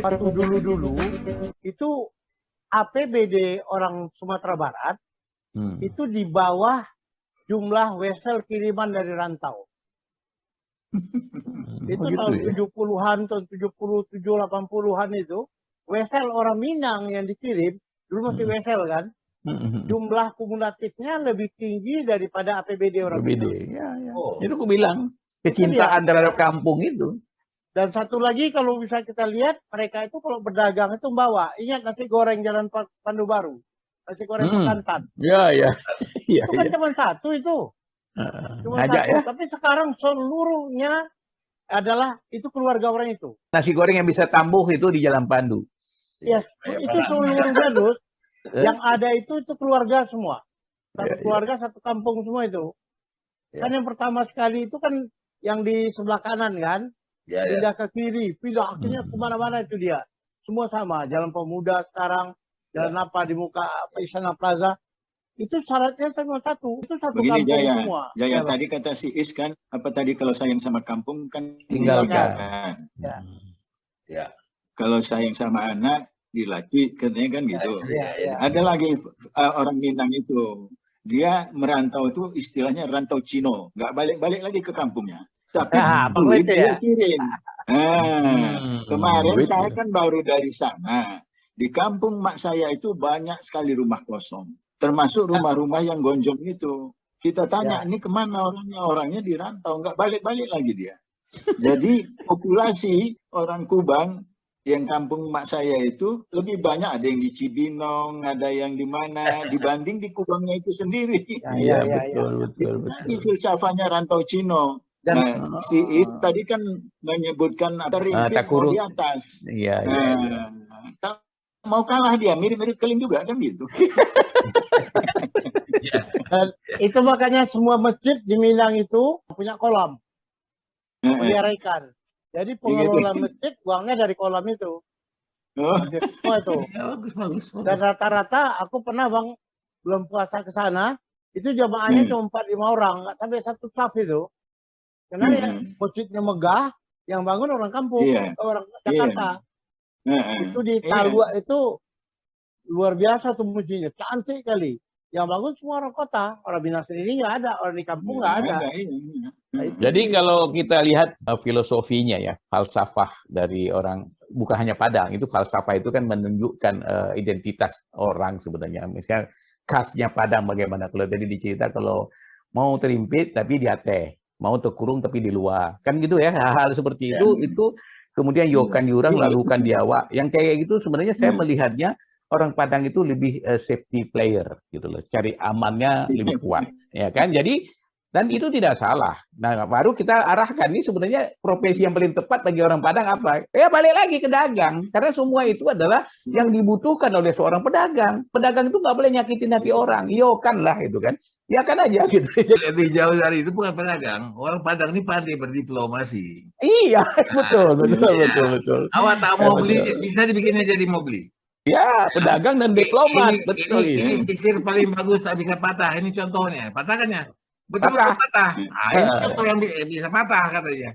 Waktu dulu-dulu itu APBD orang Sumatera Barat itu di bawah jumlah wesel kiriman dari rantau. Itu tahun 70-an, tahun 77, 80-an itu, wesel orang Minang yang dikirim, dulu masih wesel kan, jumlah kumulatifnya lebih tinggi daripada APBD orang Minang. Ya. Itu aku bilang, kecintaan terhadap kampung itu. Dan satu lagi kalau bisa kita lihat, mereka itu kalau berdagang itu bawa, ingat nasi goreng Jalan Pandu Baru, nasi goreng Pekantan. Iya. Itu kan cuma satu itu. Cuma satu, ya? Tapi sekarang seluruhnya adalah itu keluarga orang itu. Nasi goreng yang bisa tambuh itu di Jalan Pandu. Yes, itu seluruhnya, Gus. Yang ada itu keluarga semua. Satu keluarga, satu kampung semua itu. Kan yang pertama sekali itu kan yang di sebelah kanan kan. Pindah ke kiri, pindah akhirnya kemana-mana itu dia. Semua sama, Jalan Pemuda sekarang, jalan apa di muka Istana Plaza. Itu syaratnya cuma satu. Itu satu begini, kampung Jaya, semua. Jaya tadi kata si Is kan, apa tadi kalau sayang sama kampung kan tinggalkan. Ya. Kalau sayang sama anak dilacui, katanya kan gitu. Ada lagi orang Minang itu, dia merantau itu istilahnya rantau Cino, nggak balik-balik lagi ke kampungnya. Tapi duit dia kirim. Kemarin saya kan baru dari sana. Di kampung mak saya itu banyak sekali rumah kosong. Termasuk rumah-rumah yang gonjong itu. Kita tanya, ini kemana orangnya? Orangnya dirantau, nggak balik-balik lagi dia. Jadi populasi orang Kubang yang kampung mak saya itu lebih banyak. Ada yang di Cibinong, ada yang di mana, dibanding di Kubangnya itu sendiri. Betul. Ini filsafatnya rantau Cino. Nah, si Is tadi kan menyebutkan terimpit mau di atas. Mau kalah dia, mirip-mirip Keling juga kan gitu. Itu makanya semua masjid di Minang itu punya kolam. Pelihara ikan. Jadi pengelola masjid uangnya dari kolam itu. Semua itu. Dan rata-rata aku pernah Bang belum puasa ke sana, itu jamaahnya cuma 4-5 orang, nggak sampai satu saf itu. Karena masjidnya megah, yang bangun orang kampung, orang Jakarta. Itu di Talua itu luar biasa tuh masjidnya, cantik kali. Yang bangun semua orang kota, orang Minang sendiri nggak ada, orang di kampung nggak ada. Jadi kalau kita lihat filosofinya ya, falsafah dari orang, bukan hanya Padang, itu falsafah itu kan menunjukkan identitas orang sebenarnya. Misalnya khasnya Padang bagaimana, kalau tadi dicerita kalau mau terimpit tapi di Ateh, mau terkurung tapi di luar. Kan gitu ya, hal-hal seperti itu kemudian yokan jurang lalukan diawak. Yang kayak gitu sebenarnya saya melihatnya orang Padang itu lebih safety player gitu loh. Cari amannya lebih kuat, ya kan? Jadi dan itu tidak salah. Nah, baru kita arahkan ini sebenarnya profesi yang paling tepat bagi orang Padang apa? Ya balik lagi ke dagang. Karena semua itu adalah yang dibutuhkan oleh seorang pedagang. Pedagang itu nggak boleh nyakitin hati orang. Yokan lah itu kan. Ya kan aja gitu. Lebih jauh dari itu bukan pedagang. Orang Padang ini pandai berdiplomasi. Iya, betul. Awak tak mau beli, bisa dibikinnya jadi mau beli. Ya, pedagang dan diplomat. Betul. Ini sisir paling bagus tak bisa patah. Ini contohnya. Patahkannya. Betul-betul patah. Ini contoh yang bisa patah katanya.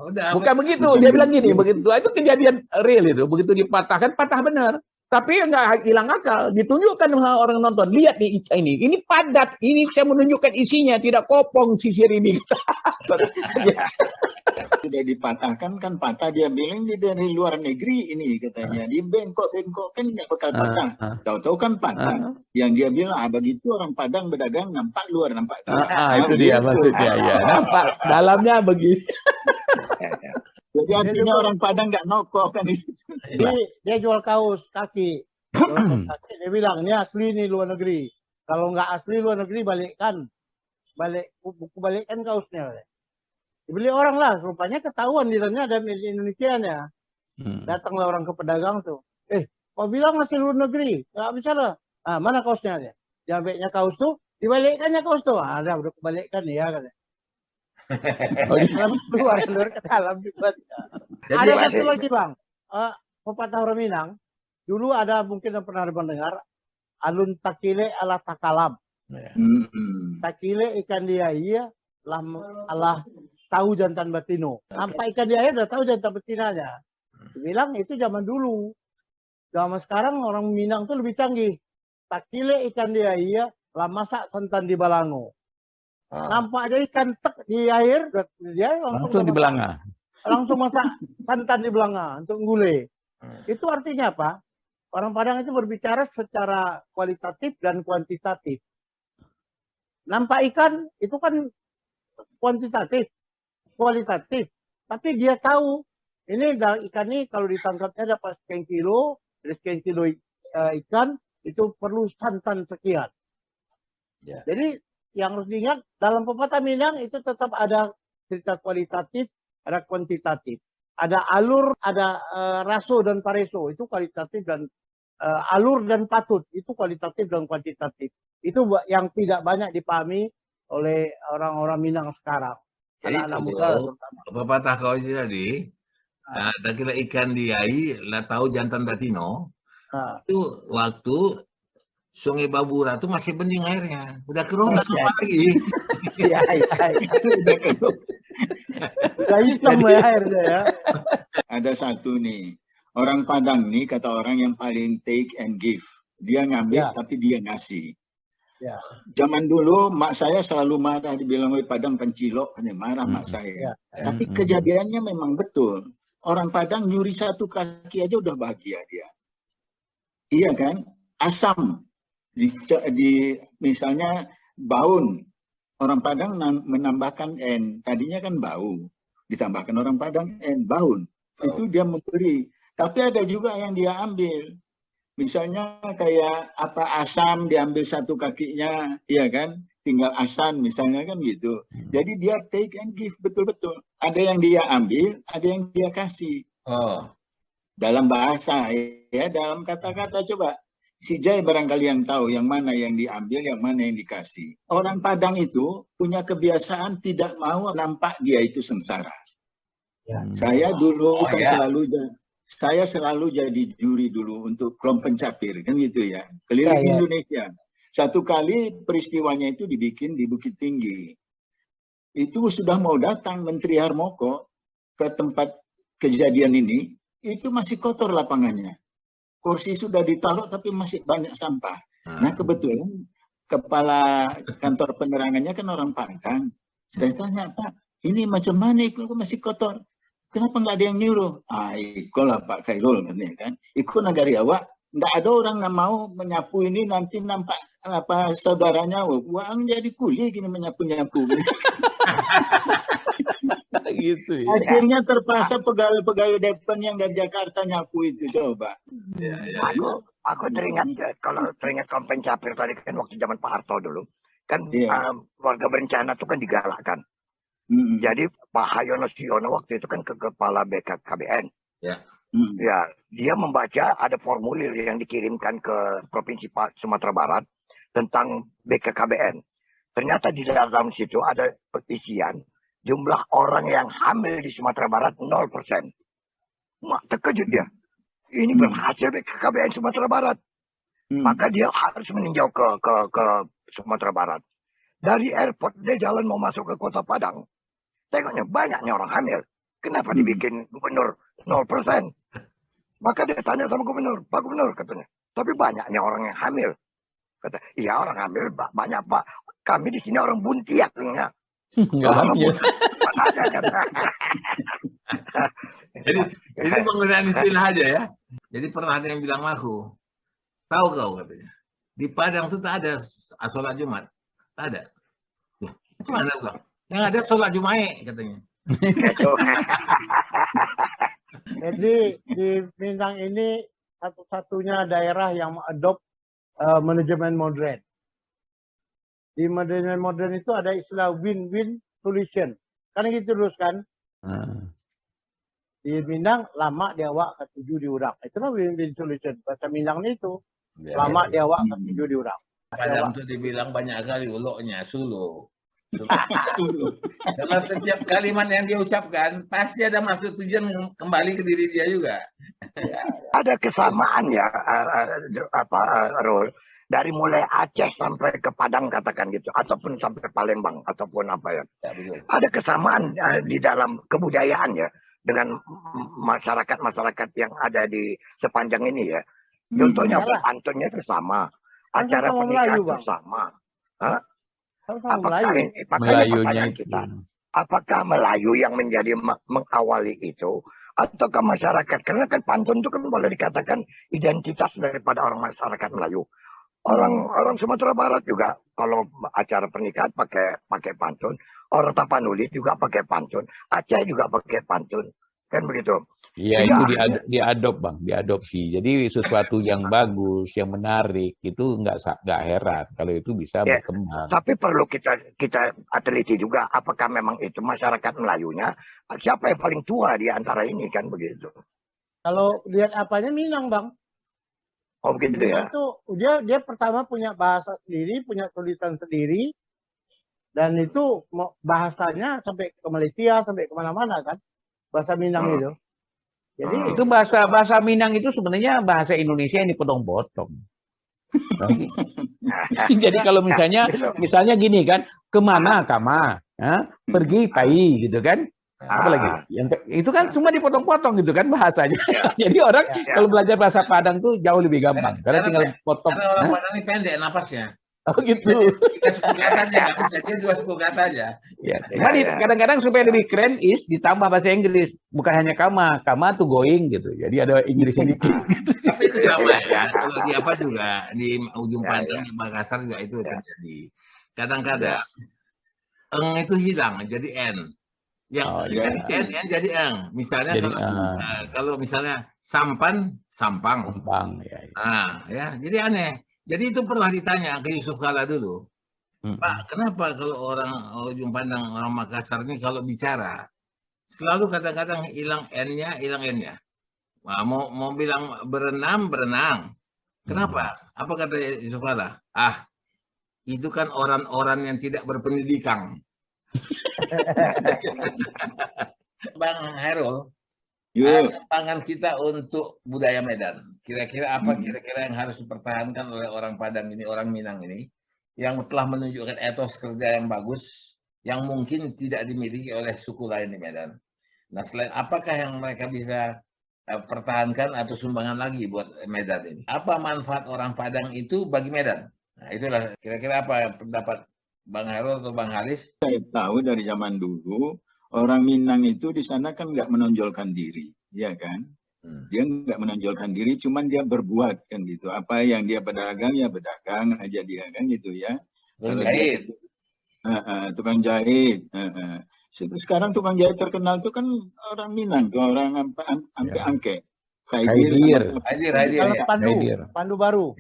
Udah, bukan begitu. Dia bilang gini, begitu. Itu kejadian real itu. Begitu dipatahkan, patah benar. Tapi nggak hilang akal. Ditunjukkan sama orang nonton. Lihat nih ini. Ini padat. Ini saya menunjukkan isinya. Tidak kopong sisir ini. Sudah dipatahkan kan patah. Dia bilang dari luar negeri ini katanya. Di bengkok-bengkok kan nggak bakal patah. Tahu-tahu kan patah. Yang dia bilang, begitu orang Padang berdagang nampak luar, nampak dalam. Itu dia maksudnya. Ya. Nampak dalamnya begitu. Jadi artinya orang Padang nggak nokok kan itu. Dia jual kaos kaki. Dia bilang, ini asli nih luar negeri. Kalau nggak asli luar negeri, balikkan kaosnya. Dibeli orang lah, rupanya ketahuan di dalamnya ada made in Indonesia-nya. Datanglah orang ke pedagang tuh. Kau bilang asli luar negeri, nggak bisa lah. Mana kaosnya dia? Diambilnya kaos tuh, dibalikkannya kaos tuh. Ada udah kebalikkan ya katanya. Keluar ke dalam juga. Jadi Ada satu lagi Bang, pepatah orang Minang. Dulu ada mungkin yang pernah mendengar, alun takile ala takalam. Takile ikan di air, alah tahu jantan batino. Nampak ikan di air udah tahu jantan betinanya. Bilang itu zaman dulu. Zaman sekarang orang Minang tuh lebih canggih. Takile ikan di air, lah masak santan di balango. Nampak aja ikan tek di air, dia Langsung di belanga. Langsung masak santan di belanga untuk gulai. Itu artinya apa? Orang Padang itu berbicara secara kualitatif dan kuantitatif. Nampak ikan itu kan kuantitatif, kualitatif. Tapi dia tahu ini ikan ini kalau ditangkapnya dapat sekian kilo, dari sekian kilo ikan itu perlu santan sekian. Ya. Jadi yang harus diingat dalam pepatah Minang itu tetap ada cerita kualitatif, ada kuantitatif. Ada alur, ada raso dan pareso, itu kualitatif dan alur dan patut, itu kualitatif dan kuantitatif. Itu yang tidak banyak dipahami oleh orang-orang Minang sekarang. Jadi anak muda terutama. pepatah kau ini tadi, tak kira ikan di air, lah tahu jantan batino, itu waktu Sungai Babura itu masih bening airnya. Udah keruh nggak apa lagi. Iya. Udah hitam ya airnya ya. Ada satu nih, orang Padang nih kata orang yang paling take and give. Dia ngambil tapi dia ngasih. Ya. Zaman dulu mak saya selalu marah, dibilang oleh Padang pencilok, hanya marah mak saya. Tapi kejadiannya memang betul. Orang Padang nyuri satu kaki aja udah bahagia dia. Iya kan? Asam. Misalnya baun, orang Padang menambahkan n, tadinya kan bau, ditambahkan orang Padang n, baun, itu dia memberi. Tapi ada juga yang dia ambil, misalnya kayak apa asam diambil satu kakinya, iya kan, tinggal asan misalnya kan gitu. Jadi dia take and give betul-betul. Ada yang dia ambil, ada yang dia kasih. Dalam bahasa ya, dalam kata-kata coba. Si Jai barangkali yang tahu yang mana yang diambil, yang mana yang dikasih. Orang Padang itu punya kebiasaan tidak mau nampak dia itu sengsara. Saya dulu saya selalu jadi juri dulu untuk kelompok pencapir kan gitu ya. Keliling Indonesia. Satu kali peristiwanya itu dibikin di Bukit Tinggi. Itu sudah mau datang Menteri Harmoko ke tempat kejadian ini, itu masih kotor lapangannya. Kursi sudah ditaruh tapi masih banyak sampah. Nah kebetulan kepala kantor penerangannya kan orang Padang. Saya tanya, Pak, ini macam mana itu masih kotor? Kenapa nggak ada yang nyuruh? Ikolah Pak Khairul kan. Iko nagari awak, nggak ada orang yang mau menyapu ini nanti nampak apa saudaranya, uang jadi kuli gini menyapu-nyapu. Gitu ya. Akhirnya terpaksa pegawai-pegawai depan yang dari Jakarta nyapu itu coba. Aku teringat kaum pencapir tadi kan waktu zaman Pak Harto dulu kan warga berencana itu kan digalakkan. Jadi Pak Hayono Siono waktu itu kan ke kepala BKKBN. Ya, dia membaca ada formulir yang dikirimkan ke Provinsi Sumatera Barat tentang BKKBN. Ternyata di dalam situ ada isian jumlah orang yang hamil di Sumatera Barat 0%. Terkejut dia. Ini berhasil BKKBN Sumatera Barat. Maka dia harus meninjau ke Sumatera Barat. Dari airport dia jalan mau masuk ke Kota Padang. Tengoknya banyaknya orang hamil. Kenapa dibikin gubernur 0%? Maka dia tanya sama gubernur, Pak Gubernur katanya. Tapi banyaknya orang yang hamil. Kata, iya orang hamil banyak Pak. Kami di sini orang buntiak. Jadi ini penggunaan istilah aja ya. Jadi pernah ada yang bilang aku, tahu kau katanya, di Padang itu tak ada sholat Jumat, tak ada. Mana bang? Yang ada sholat Jumat katanya. Jadi di Minang ini satu-satunya daerah yang mengadop manajemen modern. Di manajemen modern itu ada istilah win-win solution. Kan gitu terus kan? Di Minang lama diawak ketujuh diurang. Itulah win-win solution. Bahasa Minang itu lama diawak ketujuh diurang. Padang itu dibilang banyak kali uloknya sulu. Dalam setiap kalimat yang dia ucapkan pasti ada maksud tujuan kembali ke diri dia juga. Ada kesamaan ya, Rul. Dari mulai Aceh sampai ke Padang katakan gitu, ataupun sampai Palembang, ataupun apa ya. Ada kesamaan di dalam kebudayaan ya, dengan masyarakat-masyarakat yang ada di sepanjang ini ya. Contohnya pantunnya itu sama, acara pernikahan itu sama. Apakah ini pertanyaan kita? Apakah Melayu yang menjadi mengawali itu, ataukah masyarakat? Karena kan pantun itu kan boleh dikatakan identitas daripada orang masyarakat Melayu. Orang Sumatera Barat juga kalau acara pernikahan pakai pantun, orang Tapanuli juga pakai pantun, Aceh juga pakai pantun, kan begitu. Iya, itu diadop Bang, diadopsi. Jadi sesuatu yang bagus, yang menarik itu nggak heran kalau itu bisa berkembang. Tapi perlu kita teliti juga apakah memang itu masyarakat Melayunya siapa yang paling tua di antara ini, kan begitu. Kalau lihat apanya Minang Bang. Oh begitu ya. Itu dia pertama punya bahasa sendiri, punya tulisan sendiri, dan itu bahasanya sampai ke Malaysia, sampai kemana-mana kan, bahasa Minang itu. Jadi itu bahasa Minang itu sebenarnya bahasa Indonesia yang dipotong-potong. Jadi kalau misalnya gini kan, kemana kama, pergi pai gitu kan. Apalagi itu kan cuma dipotong-potong gitu kan bahasanya. Jadi orang kalau belajar bahasa Padang tuh jauh lebih gampang karena tinggal potong. Karena orang Padang ini pendek napasnya. Oh gitu. Kita suku kata aja, bisa dia dua suku kata aja. Ya. Kadang-kadang supaya lebih keren ditambah bahasa Inggris, bukan hanya kama tuh going gitu. Jadi ada Inggrisnya dikit. Tapi itu sama ya. Kalau di apa juga di ujung Padang di Makassar juga itu terjadi. Kadang-kadang eng itu hilang jadi n. Yang n jadi eng. Misalnya kalau misalnya sampan, sampang. Ya, jadi aneh. Jadi itu pernah ditanya ke Yusuf Kala dulu, Pak, kenapa kalau orang ujung Pandang, orang Makassar ini kalau bicara selalu kadang-kadang hilang n-nya, hilang n-nya. Nah, mau bilang berenang. Kenapa? Apa kata Yusuf Kala? Itu kan orang-orang yang tidak berpendidikan. Bang Hairul, tantangan kita untuk budaya Medan. Kira-kira apa kira-kira yang harus dipertahankan oleh orang Padang ini, orang Minang ini, yang telah menunjukkan etos kerja yang bagus, yang mungkin tidak dimiliki oleh suku lain di Medan. Nah, selain apakah yang mereka bisa pertahankan atau sumbangan lagi buat Medan ini? Apa manfaat orang Padang itu bagi Medan? Nah, itulah kira-kira apa pendapat Bang Hairul atau Bang Haris? Saya tahu dari zaman dulu, orang Minang itu di sana kan nggak menonjolkan diri, ya kan? Dia nggak menonjolkan diri, cuman dia berbuat kan gitu. Apa yang dia berdagang ya berdagang aja dia kan gitu ya. Tukang jahit. Sekarang tukang jahit terkenal itu kan orang Minang, tuh orang Angke. Haidir. Pandu Baru.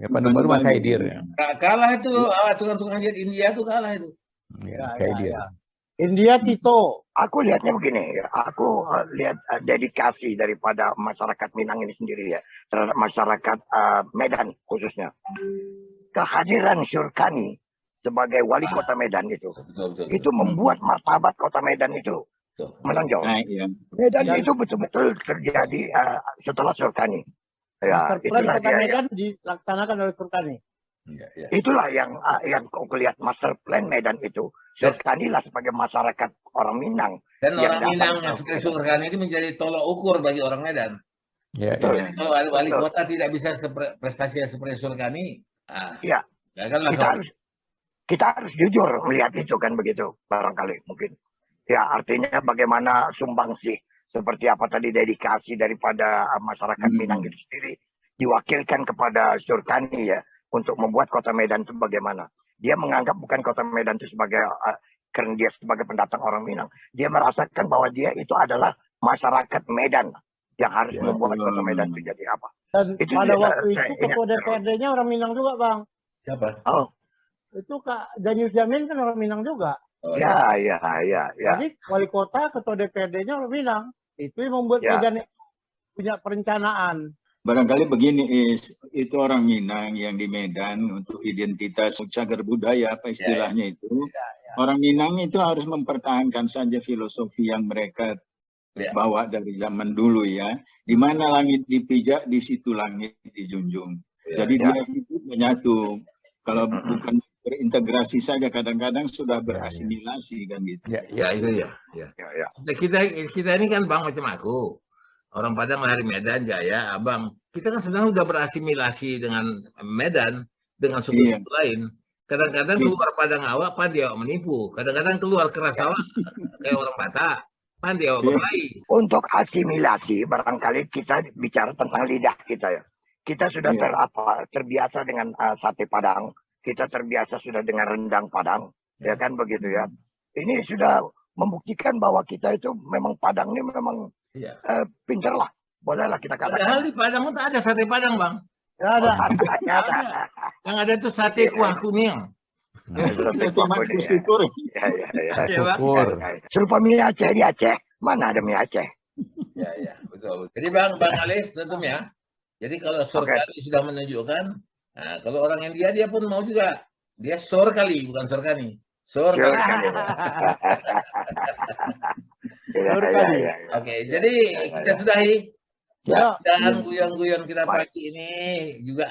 Pandu Baru mah Haidir. Kalah itu tukang jahit India tuh kalah itu. Haidir. India Tito. Aku lihatnya begini, aku lihat dedikasi daripada masyarakat Minang ini sendiri ya, terhadap masyarakat Medan khususnya. Kehadiran Syurkani sebagai wali kota Medan itu membuat martabat kota Medan itu menonjol. Medan itu betul-betul terjadi setelah Syurkani. Master plan kota Medan dilaksanakan oleh Syurkani. Itulah yang kau lihat master plan Medan itu. Syurkani lah sebagai masyarakat orang Minang. Dan orang Minang yang seperti Syurkani itu menjadi tolok ukur bagi orang Medan. Kalau wali kota tidak bisa prestasi seperti Syurkani, kita harus jujur melihat itu kan begitu barangkali mungkin. Ya artinya bagaimana sumbangsih seperti apa tadi dedikasi daripada masyarakat Minang itu sendiri diwakilkan kepada Syurkani ya. Untuk membuat kota Medan itu bagaimana. Dia menganggap bukan kota Medan itu sebagai, karena dia sebagai pendatang orang Minang. Dia merasakan bahwa dia itu adalah masyarakat Medan yang harus membuat kota Medan itu jadi apa. Dan itu pada waktu itu ketua DPRD-nya orang Minang juga Bang. Siapa? Itu Kak Janius Jamin kan orang Minang juga. Ya. Jadi wali kota ketua DPRD-nya orang Minang. Itu yang membuat Medan punya perencanaan. Barangkali begini, itu orang Minang yang di Medan untuk identitas cagar budaya apa istilahnya itu Orang Minang itu harus mempertahankan saja filosofi yang mereka bawa dari zaman dulu ya. Di mana langit dipijak, di situ langit dijunjung. Jadi dia hidup menyatu. Kalau bukan berintegrasi saja, kadang-kadang sudah berasimilasi kan gitu. Ya itu ya. Kita ini kan Bang macam aku. Orang Padang dari Medan, Jaya, Abang. Kita kan sebenarnya sudah berasimilasi dengan Medan, dengan suku-suku lain. Kadang-kadang keluar Padang awak, pandai awak menipu. Kadang-kadang keluar keras awak, kayak orang Batak, pandai awak berkelahi. Untuk asimilasi, barangkali kita bicara tentang lidah kita ya. Kita sudah terbiasa dengan sate Padang. Kita terbiasa sudah dengan rendang Padang. Ya kan begitu ya. Ini sudah membuktikan bahwa kita itu memang Padang ini memang pinter lah. Bolehlah kita katakan. Padahal di Padang itu ada sate Padang, Bang. Ada. Yang ada tuh sate kuah kuning. Syukur. Serupa mie Aceh di Aceh. Mana ada mie Aceh? Ya, betul. Jadi Bang Alis tutup ya. Jadi kalau Sorkali sudah menunjukkan, nah, kalau orang India dia pun mau juga. Dia Sorkali, bukan Sorkani. Sorkali. Oke, jadi kita sudahi. Dan guyon-guyon kita pagi ini juga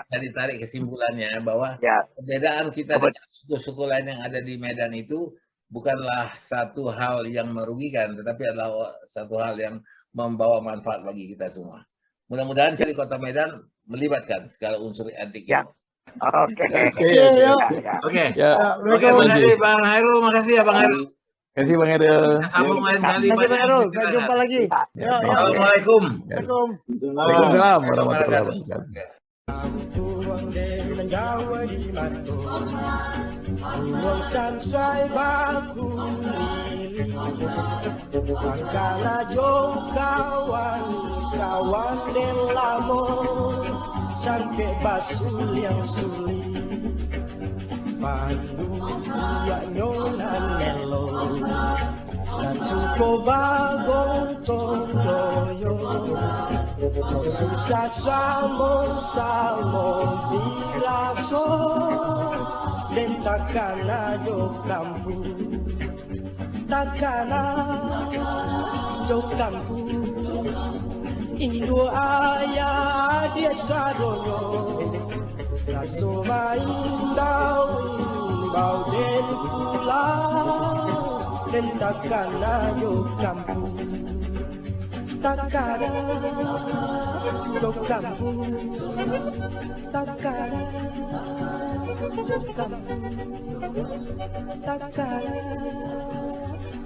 ditarik kesimpulannya bahwa perbedaan kita dengan suku-suku lain yang ada di Medan itu bukanlah satu hal yang merugikan, tetapi adalah satu hal yang membawa manfaat bagi kita semua. Mudah-mudahan Cari Kota Medan melibatkan segala unsur antik. Oke. Terima kasih Bang Hairul, makasih ya Bang Hairul. Terima kasih Bang Hairul. Sambung lain kali. Sampai jumpa lagi. Assalamualaikum. Waalaikumsalam warahmatullahi wabarakatuh. Kawan dan lamo sampai basul yang sulit pandu ya nyonan melo dan suko bagong tondoyo no susah samo bilaso dan takana yo kampung takana yo kampung Indo ayah dia sadonyo Raso maindau imbau den pulang Dan takkan ayo kampung Takkan ayo kampung Takkan ayo kampung Takkan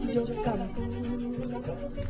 ayo kampung